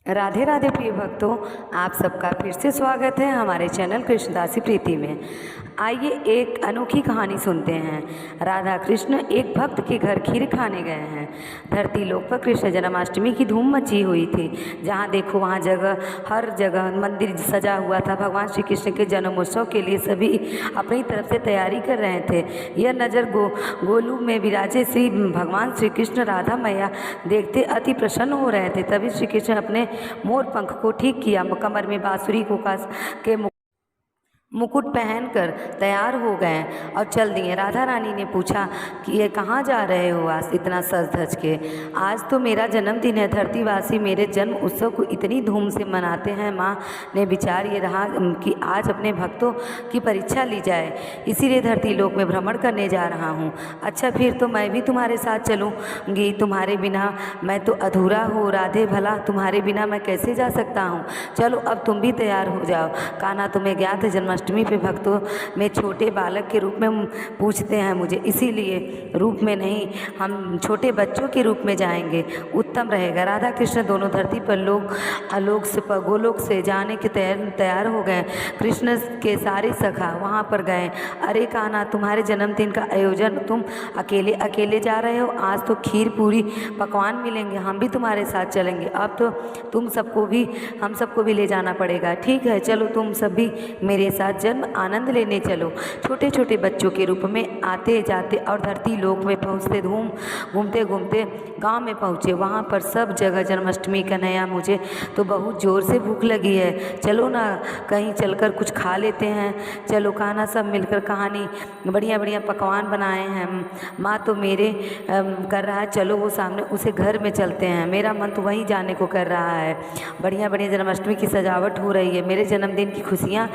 राधे राधे प्रिय भक्तों, आप सबका फिर से स्वागत है हमारे चैनल कृष्णदासी प्रीति में। आइए एक अनोखी कहानी सुनते हैं। राधा कृष्ण एक भक्त के घर खीर खाने गए हैं। धरती लोक पर कृष्ण जन्माष्टमी की धूम मची हुई थी। जहाँ देखो वहाँ हर जगह मंदिर सजा हुआ था। भगवान श्री कृष्ण के जन्मोत्सव के लिए सभी अपनी तरफ से तैयारी कर रहे थे। यह नज़र गोलू में विराजे श्री भगवान श्री कृष्ण राधा मैया देखते अति प्रसन्न हो रहे थे। तभी श्री कृष्ण अपने मोर पंख को ठीक किया, कमर में बांसुरी को कस के मुकुट पहनकर तैयार हो गए और चल दिए। राधा रानी ने पूछा कि ये कहाँ जा रहे हो आज इतना सज धज के? आज तो मेरा जन्मदिन है। धरतीवासी मेरे जन्म उत्सव को इतनी धूम से मनाते हैं। माँ ने विचार ये रहा कि आज अपने भक्तों की परीक्षा ली जाए, इसीलिए धरती लोक में भ्रमण करने जा रहा हूँ। अच्छा, फिर तो मैं भी तुम्हारे साथ चलूँगी। तुम्हारे बिना मैं तो अधूरा हूँ। राधे, भला तुम्हारे बिना मैं कैसे जा सकता हूँ? चलो अब तुम भी तैयार हो जाओ। कान्हा, तुम्हें ज्ञात है जन्माष्टमी पे भक्तों में छोटे बालक के रूप में पूछते हैं मुझे, इसीलिए रूप में नहीं, हम छोटे बच्चों के रूप में जाएंगे, उत्तम रहेगा। राधा कृष्ण दोनों धरती पर आलोक से गोलोक से जाने के तैयार हो गए। कृष्ण के सारे सखा वहाँ पर गए। अरे कान्हा, तुम्हारे जन्मदिन का आयोजन तुम अकेले अकेले जा रहे हो? आज तो खीर पूरी पकवान मिलेंगे, हम भी तुम्हारे साथ चलेंगे। अब तो हम सबको भी ले जाना पड़ेगा। ठीक है, चलो तुम सभी मेरे साथ जन्म आनंद लेने चलो। छोटे छोटे बच्चों के रूप में आते जाते और धरती लोक में पहुँचते घूमते घूमते गांव में पहुँचे। वहाँ पर सब जगह जन्माष्टमी का नया, मुझे तो बहुत ज़ोर से भूख लगी है, चलो ना कहीं चलकर कुछ खा लेते हैं। चलो कान्हा, सब मिलकर कहानी बढ़िया बढ़िया पकवान बनाए हैं। माँ तो मेरे कर रहा है, चलो वो सामने उसे घर में चलते हैं। मेरा मन तो वहीं जाने को कर रहा है। बढ़िया बढ़िया जन्माष्टमी की सजावट हो रही है, मेरे जन्मदिन की खुशियाँ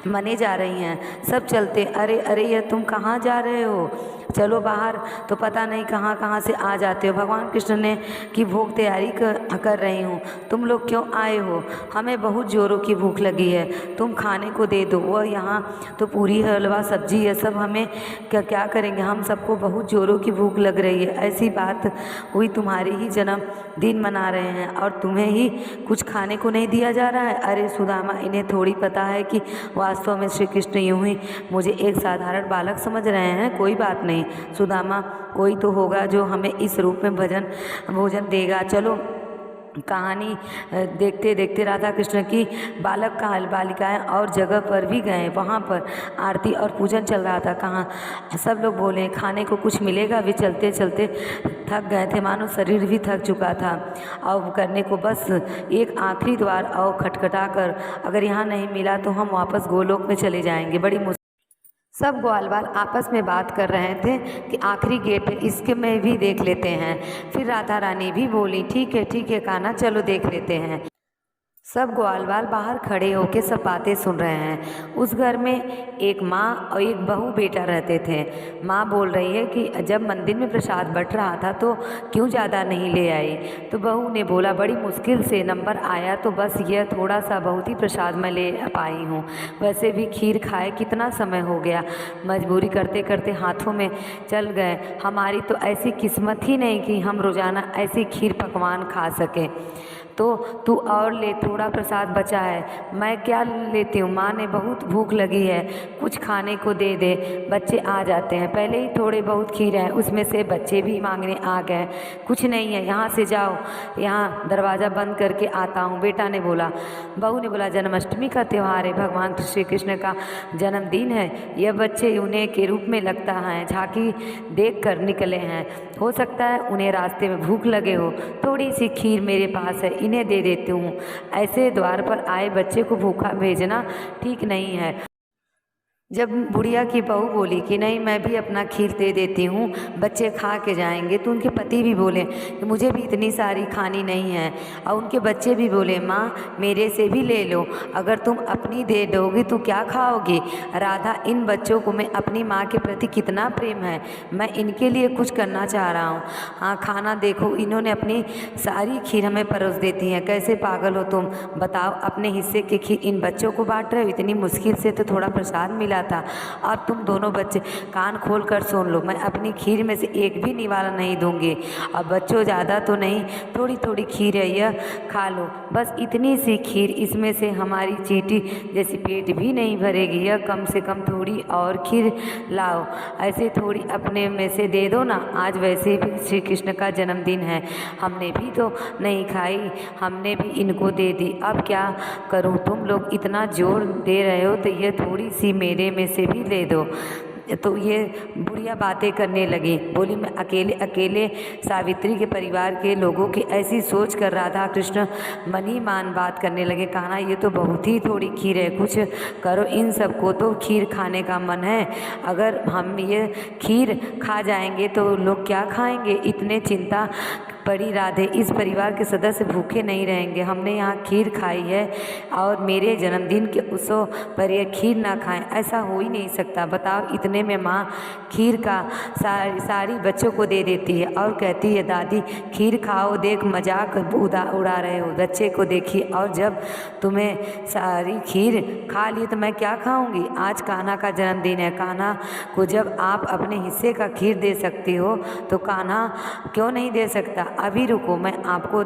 मने जा रही हैं। सब चलते। अरे अरे, ये तुम कहाँ जा रहे हो? चलो बाहर, तो पता नहीं कहाँ कहाँ से आ जाते हो। भगवान कृष्ण ने की भोग तैयारी कर रही हूँ। तुम लोग क्यों आए हो? हमें बहुत जोरों की भूख लगी है, तुम खाने को दे दो। वह यहाँ तो पूरी हलवा सब्जी है, सब हमें क्या क्या करेंगे? हम सबको बहुत जोरों की भूख लग रही है। ऐसी बात हुई, तुम्हारे ही जन्मदिन मना रहे हैं और तुम्हें ही कुछ खाने को नहीं दिया जा रहा है? अरे सुदामा, इन्हें थोड़ी पता है कि वास्तव में श्री कृष्ण यूं ही मुझे एक साधारण बालक समझ रहे हैं। कोई बात नहीं सुदामा, कोई तो होगा जो हमें इस रूप में भोजन देगा। चलो कहानी देखते देखते राधा कृष्ण की बालिकाएं और जगह पर भी गए। वहाँ पर आरती और पूजन चल रहा था। कहाँ सब लोग बोले खाने को कुछ मिलेगा। वे चलते चलते थक गए थे, मानो शरीर भी थक चुका था। और करने को बस एक आखिरी द्वार और खटखटा कर, अगर यहाँ नहीं मिला तो हम वापस गोलोक में चले जाएंगे। बड़ी सब ग्वाल बाल आपस में बात कर रहे थे कि आखिरी गेट है, इसके में भी देख लेते हैं। फिर राधा रानी भी बोली, ठीक है कान्हा, चलो देख लेते हैं। सब ग्वाल बाल बाहर खड़े होकर सब बातें सुन रहे हैं। उस घर में एक माँ और एक बहू बेटा रहते थे। माँ बोल रही है कि जब मंदिर में प्रसाद बंट रहा था तो क्यों ज़्यादा नहीं ले आई? तो बहू ने बोला, बड़ी मुश्किल से नंबर आया, तो बस यह थोड़ा सा बहुत ही प्रसाद मैं ले पाई हूँ। वैसे भी खीर खाए कितना समय हो गया, मजबूरी करते करते हाथों में चल गए। हमारी तो ऐसी किस्मत ही नहीं कि हम रोज़ाना ऐसी खीर पकवान खा सकें। तो तू और ले, थोड़ा प्रसाद बचा है। मैं क्या लेती हूँ? माँ ने बहुत भूख लगी है, कुछ खाने को दे दे। बच्चे आ जाते हैं, पहले ही थोड़े बहुत खीर है, उसमें से बच्चे भी मांगने आ गए। कुछ नहीं है, यहाँ से जाओ, यहाँ दरवाज़ा बंद करके आता हूँ। बेटा ने बोला। बहू ने बोला, जन्माष्टमी का त्यौहार है, भगवान श्री कृष्ण का जन्मदिन है। यह बच्चे उन्हें के रूप में लगता है, झांकी देख कर निकले हैं। हो सकता है उन्हें रास्ते में भूख लगे हो। थोड़ी सी खीर मेरे पास है, इन्हें दे देती हूँ। ऐसे द्वार पर आए बच्चे को भूखा भेजना ठीक नहीं है। जब बुढ़िया की बहू बोली कि नहीं, मैं भी अपना खीर दे देती हूँ, बच्चे खा के जाएंगे, तो उनके पति भी बोले कि मुझे भी इतनी सारी खानी नहीं है। और उनके बच्चे भी बोले, माँ मेरे से भी ले लो, अगर तुम अपनी दे दोगी तो क्या खाओगी? राधा, इन बच्चों को मैं अपनी माँ के प्रति कितना प्रेम है, मैं इनके लिए कुछ करना चाह रहा हूँ। हाँ, खाना देखो, इन्होंने अपनी सारी खीर हमें परोस देती हैं। कैसे पागल हो तुम? बताओ, अपने हिस्से की खीर इन बच्चों को बांट रहे हो? इतनी मुश्किल से तो थोड़ा प्रसाद मिला मिला था। अब तुम दोनों बच्चे कान खोल कर सुन लो, मैं अपनी खीर में से एक भी निवाला नहीं दूंगी। अब बच्चों ज़्यादा तो नहीं, थोड़ी थोड़ी खीर है, यह खा लो, बस इतनी सी खीर, इसमें से हमारी चींटी जैसी पेट भी नहीं भरेगी। यह कम से कम थोड़ी और खीर लाओ, ऐसे थोड़ी अपने में से दे दो ना। आज वैसे भी श्री कृष्ण का जन्मदिन है, हमने भी तो नहीं खाई, हमने भी इनको दे दी। अब क्या करूं, तुम लोग इतना जोर दे रहे हो तो ये थोड़ी सी मेरे में से भी ले दो। तो ये बुढ़िया बातें करने लगी, बोली मैं अकेले अकेले सावित्री के परिवार के लोगों की ऐसी सोच कर राधा कृष्ण मनी मान बात करने लगे। कहा ये तो बहुत ही थोड़ी खीर है, कुछ करो, इन सबको तो खीर खाने का मन है, अगर हम ये खीर खा जाएंगे तो लोग क्या खाएंगे। इतने चिंता पड़ी राधे, इस परिवार के सदस्य भूखे नहीं रहेंगे, हमने यहाँ खीर खाई है और मेरे जन्मदिन के उत्सव पर यह खीर ना खाएं, ऐसा हो ही नहीं सकता। बताओ, इतने में माँ खीर का सारी बच्चों को दे देती है और कहती है दादी खीर खाओ, देख मजाक उड़ा रहे हो, बच्चे को देखिए, और जब तुम्हें सारी खीर खा ली तो मैं क्या खाऊंगी। आज कान्हा का जन्मदिन है, कान्हा को जब आप अपने हिस्से का खीर दे सकती हो तो कान्हा क्यों नहीं दे सकता। अभी रुको, मैं आपको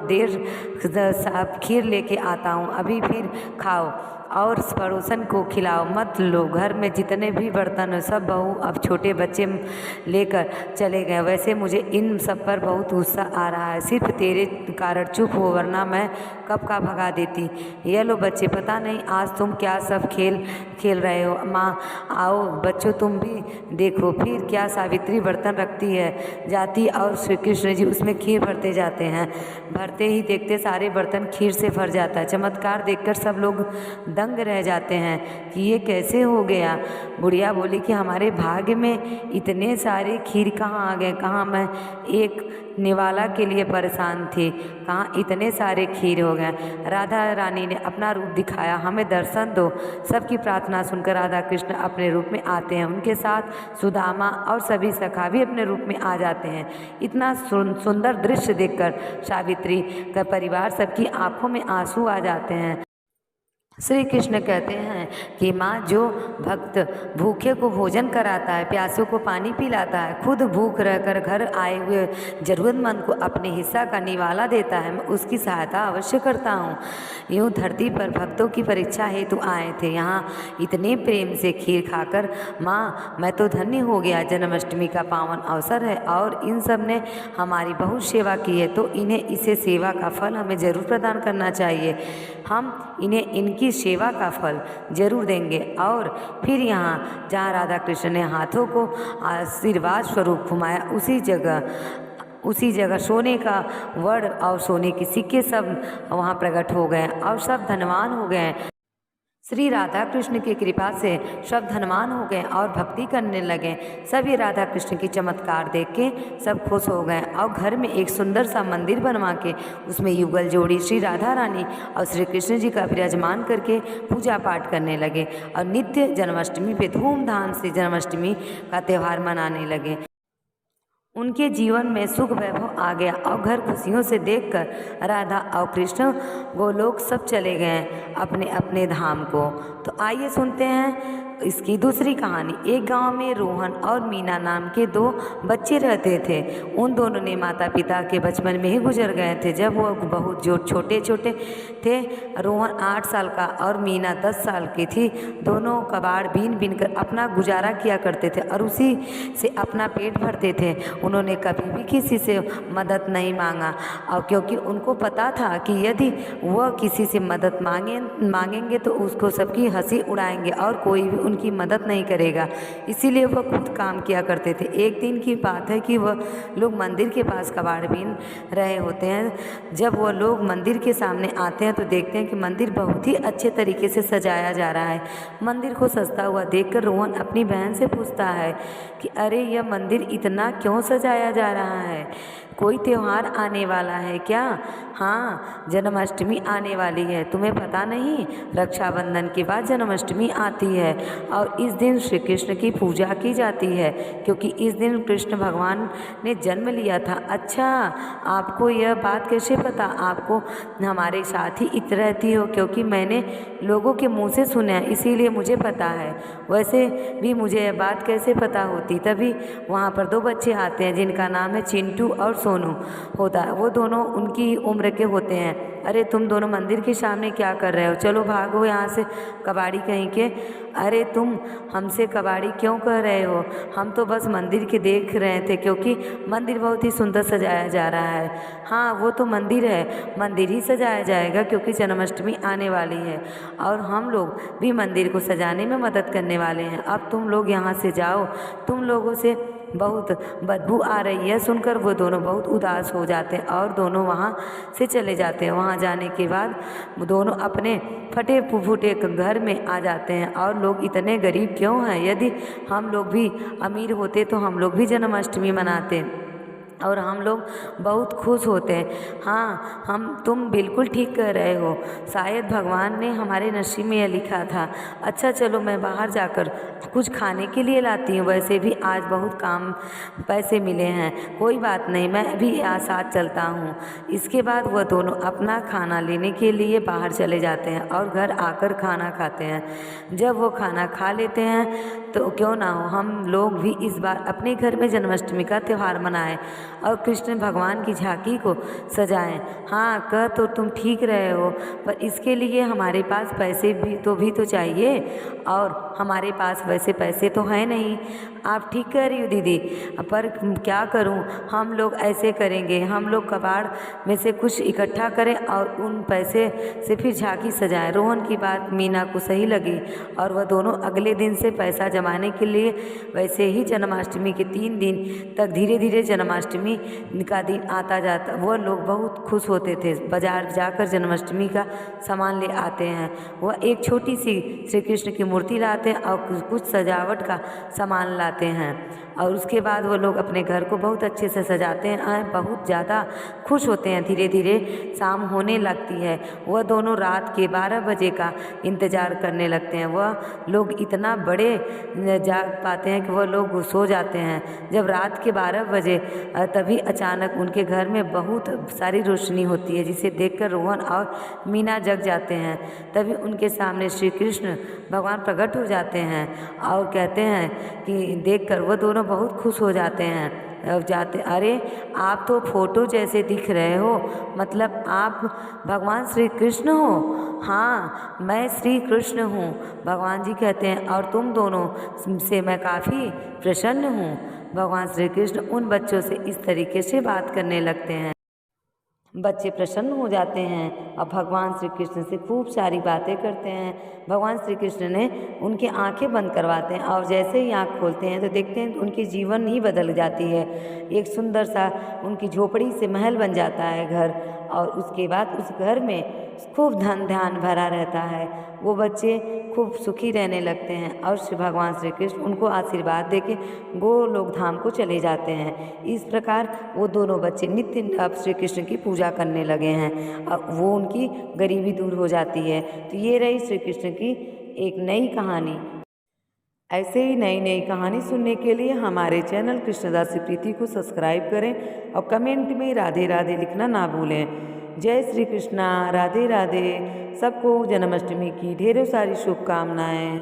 खीर लेके आता हूँ, अभी फिर खाओ और पड़ोसन को खिलाओ, मत लो। घर में जितने भी बर्तन हो सब बहू अब छोटे बच्चे लेकर चले गए। वैसे मुझे इन सब पर बहुत गुस्सा आ रहा है, सिर्फ तेरे कारण चुप हो, वरना मैं कब का भगा देती। ये लो बच्चे, पता नहीं आज तुम क्या सब खेल रहे हो। माँ आओ बच्चों, तुम भी देखो, फिर क्या सावित्री बर्तन रखती है जाती और श्री कृष्ण जी उसमें खीर भरते जाते हैं। भरते ही देखते सारे बर्तन खीर से भर जाता है। चमत्कार देखकर सब लोग दंग रह जाते हैं कि ये कैसे हो गया। बुढ़िया बोली कि हमारे भाग्य में इतने सारे खीर कहाँ आ गए, कहाँ मैं एक निवाला के लिए परेशान थी, कहाँ इतने सारे खीर हो गए। राधा रानी ने अपना रूप दिखाया, हमें दर्शन दो। सबकी प्रार्थना सुनकर राधा कृष्ण अपने रूप में आते हैं, उनके साथ सुदामा और सभी सखा भी अपने रूप में आ जाते हैं। इतना सुंदर दृश्य देखकर सावित्री का परिवार सबकी आंखों में आंसू आ जाते हैं। श्री कृष्ण कहते हैं कि माँ जो भक्त भूखे को भोजन कराता है, प्यासों को पानी पिलाता है, खुद भूख रहकर घर आए हुए जरूरतमंद को अपने हिस्सा का निवाला देता है, मैं उसकी सहायता अवश्य करता हूँ। यूँ धरती पर भक्तों की परीक्षा हेतु आए थे, यहाँ इतने प्रेम से खीर खाकर माँ मैं तो धन्य हो गया। जन्माष्टमी का पावन अवसर है और इन सब ने हमारी बहुत सेवा की है, तो इन्हें इसे सेवा का फल हमें जरूर प्रदान करना चाहिए। हम इन्हें इनकी सेवा का फल जरूर देंगे। और फिर यहाँ जहाँ राधा कृष्ण ने हाथों को आशीर्वाद स्वरूप घुमाया, उसी जगह सोने का वड़ और सोने के सिक्के सब वहाँ प्रकट हो गए और सब धनवान हो गए। श्री राधा कृष्ण की कृपा से सब धनवान हो गए और भक्ति करने लगे। सभी राधा कृष्ण की चमत्कार देख के सब खुश हो गए और घर में एक सुंदर सा मंदिर बनवा के उसमें युगल जोड़ी श्री राधा रानी और श्री कृष्ण जी का विराजमान करके पूजा पाठ करने लगे और नित्य जन्माष्टमी पे धूमधाम से जन्माष्टमी का त्यौहार मनाने लगे। उनके जीवन में सुख वैभव आ गया और घर खुशियों से देखकर राधा और कृष्ण वो लोग सब चले गए अपने अपने धाम को। तो आइए सुनते हैं इसकी दूसरी कहानी। एक गांव में रोहन और मीना नाम के दो बच्चे रहते थे। उन दोनों ने माता पिता के बचपन में ही गुजर गए थे जब वो बहुत जो छोटे छोटे थे। रोहन 8 साल का और मीना 10 साल की थी। दोनों कबाड़ बीन कर अपना गुजारा किया करते थे और उसी से अपना पेट भरते थे। उन्होंने कभी भी किसी से मदद नहीं मांगा और क्योंकि उनको पता था कि यदि वह किसी से मदद मांगेंगे तो उसको सबकी हंसी उड़ाएंगे और कोई भी उनकी मदद नहीं करेगा, इसीलिए वह खुद काम किया करते थे। एक दिन की बात है कि वह लोग मंदिर के पास कबाड़ बीन रहे होते हैं। जब वह लोग मंदिर के सामने आते हैं तो देखते हैं कि मंदिर बहुत ही अच्छे तरीके से सजाया जा रहा है। मंदिर को सजता हुआ देखकर रोहन अपनी बहन से पूछता है कि अरे यह मंदिर इतना क्यों सजाया जा रहा है। कोई त्योहार आने वाला है क्या? हाँ, जन्माष्टमी आने वाली है। तुम्हें पता नहीं? रक्षाबंधन के बाद जन्माष्टमी आती है और इस दिन श्री कृष्ण की पूजा की जाती है, क्योंकि इस दिन कृष्ण भगवान ने जन्म लिया था। अच्छा, आपको यह बात कैसे पता? आपको हमारे साथ ही इत रहती हो, क्योंकि मैंने लोगों के मुंह से सुना है, इसीलिए मुझे पता है। वैसे भी मुझे यह बात कैसे पता होती? तभी वहाँ पर दो बच्चे आते हैं जिनका नाम है चिंटू और सोनू होता है। वो दोनों उनकी उम्र के होते हैं। अरे तुम दोनों मंदिर के सामने क्या कर रहे हो? चलो भागो यहाँ से, कबाड़ी कहीं के। अरे तुम हमसे कबाड़ी क्यों कह रहे हो? हम तो बस मंदिर के देख रहे थे, क्योंकि मंदिर बहुत ही सुंदर सजाया जा रहा है। हाँ, वो तो मंदिर है, मंदिर ही सजाया जाएगा क्योंकि जन्माष्टमी आने वाली है और हम लोग भी मंदिर को सजाने में मदद करने वाले हैं। अब तुम लोग यहाँ से जाओ, तुम लोगों से बहुत बदबू आ रही है। सुनकर वो दोनों बहुत उदास हो जाते हैं और दोनों वहाँ से चले जाते हैं। वहाँ जाने के बाद वो दोनों अपने फटे फूटे घर में आ जाते हैं। और लोग इतने गरीब क्यों हैं? यदि हम लोग भी अमीर होते तो हम लोग भी जन्माष्टमी मनाते और हम लोग बहुत खुश होते हैं। हाँ, तुम बिल्कुल ठीक कह रहे हो, शायद भगवान ने हमारे नसीब में यह लिखा था। अच्छा चलो, मैं बाहर जाकर कुछ खाने के लिए लाती हूँ। वैसे भी आज बहुत काम पैसे मिले हैं। कोई बात नहीं, मैं भी आज साथ चलता हूँ। इसके बाद वह दोनों अपना खाना लेने के लिए बाहर चले जाते हैं और घर आकर खाना खाते हैं। जब वो खाना खा लेते हैं तो क्यों ना हो, हम लोग भी इस बार अपने घर में जन्माष्टमी का त्यौहार मनाएं और कृष्ण भगवान की झांकी को सजाएं। हाँ, कह तो तुम ठीक रहे हो, पर इसके लिए हमारे पास पैसे भी तो चाहिए और हमारे पास वैसे पैसे तो हैं नहीं। आप ठीक कह रही हो दीदी, पर क्या करूं? हम लोग ऐसे करेंगे, हम लोग कबाड़ में से कुछ इकट्ठा करें और उन पैसे से फिर झांकी सजाएं। रोहन की बात मीना को सही लगी और वह दोनों अगले दिन से पैसा जमाने के लिए वैसे ही जन्माष्टमी के 3 दिन तक धीरे धीरे जन्माष्टमी का दिन आता जाता वह लोग बहुत खुश होते थे। बाजार जाकर जन्माष्टमी का सामान ले आते हैं। वह एक छोटी सी श्री कृष्ण की मूर्ति लाते हैं और कुछ सजावट का सामान लाते हैं और उसके बाद वो लोग अपने घर को बहुत अच्छे से सजाते हैं, बहुत ज़्यादा खुश होते हैं। धीरे धीरे शाम होने लगती है। वह दोनों रात के 12 बजे का इंतज़ार करने लगते हैं। वह लोग इतना बड़े जाग पाते हैं कि वह लोग सो जाते हैं। जब रात के 12 बजे तभी अचानक उनके घर में बहुत सारी रोशनी होती है, जिसे देखकर रोहन और मीना जग जाते हैं। तभी उनके सामने श्री कृष्ण भगवान प्रकट हो जाते हैं और कहते हैं कि देखकर वह दोनों बहुत खुश हो जाते हैं। अरे आप तो फोटो जैसे दिख रहे हो, मतलब आप भगवान श्री कृष्ण हो? हाँ, मैं श्री कृष्ण हूँ, भगवान जी कहते हैं, और तुम दोनों से मैं काफ़ी प्रसन्न हूँ। भगवान श्री कृष्ण उन बच्चों से इस तरीके से बात करने लगते हैं। बच्चे प्रसन्न हो जाते हैं और भगवान श्री कृष्ण से खूब सारी बातें करते हैं। भगवान श्री कृष्ण ने उनकी आंखें बंद करवाते हैं और जैसे ही आंख खोलते हैं तो देखते हैं उनकी जीवन ही बदल जाती है। एक सुंदर सा उनकी झोपड़ी से महल बन जाता है घर, और उसके बाद उस घर में खूब धन ध्यान भरा रहता है। वो बच्चे खूब सुखी रहने लगते हैं और श्री भगवान श्री कृष्ण उनको आशीर्वाद देके गोलोक धाम को चले जाते हैं। इस प्रकार वो दोनों बच्चे नित्य अब श्री कृष्ण की पूजा करने लगे हैं और वो उनकी गरीबी दूर हो जाती है। तो ये रही श्री कृष्ण की एक नई कहानी। ऐसे ही नई नई कहानी सुनने के लिए हमारे चैनल कृष्णदासी प्रीति को सब्सक्राइब करें और कमेंट में राधे राधे लिखना ना भूलें। जय श्री कृष्णा, राधे राधे। सबको जन्माष्टमी की ढेरों सारी शुभकामनाएं।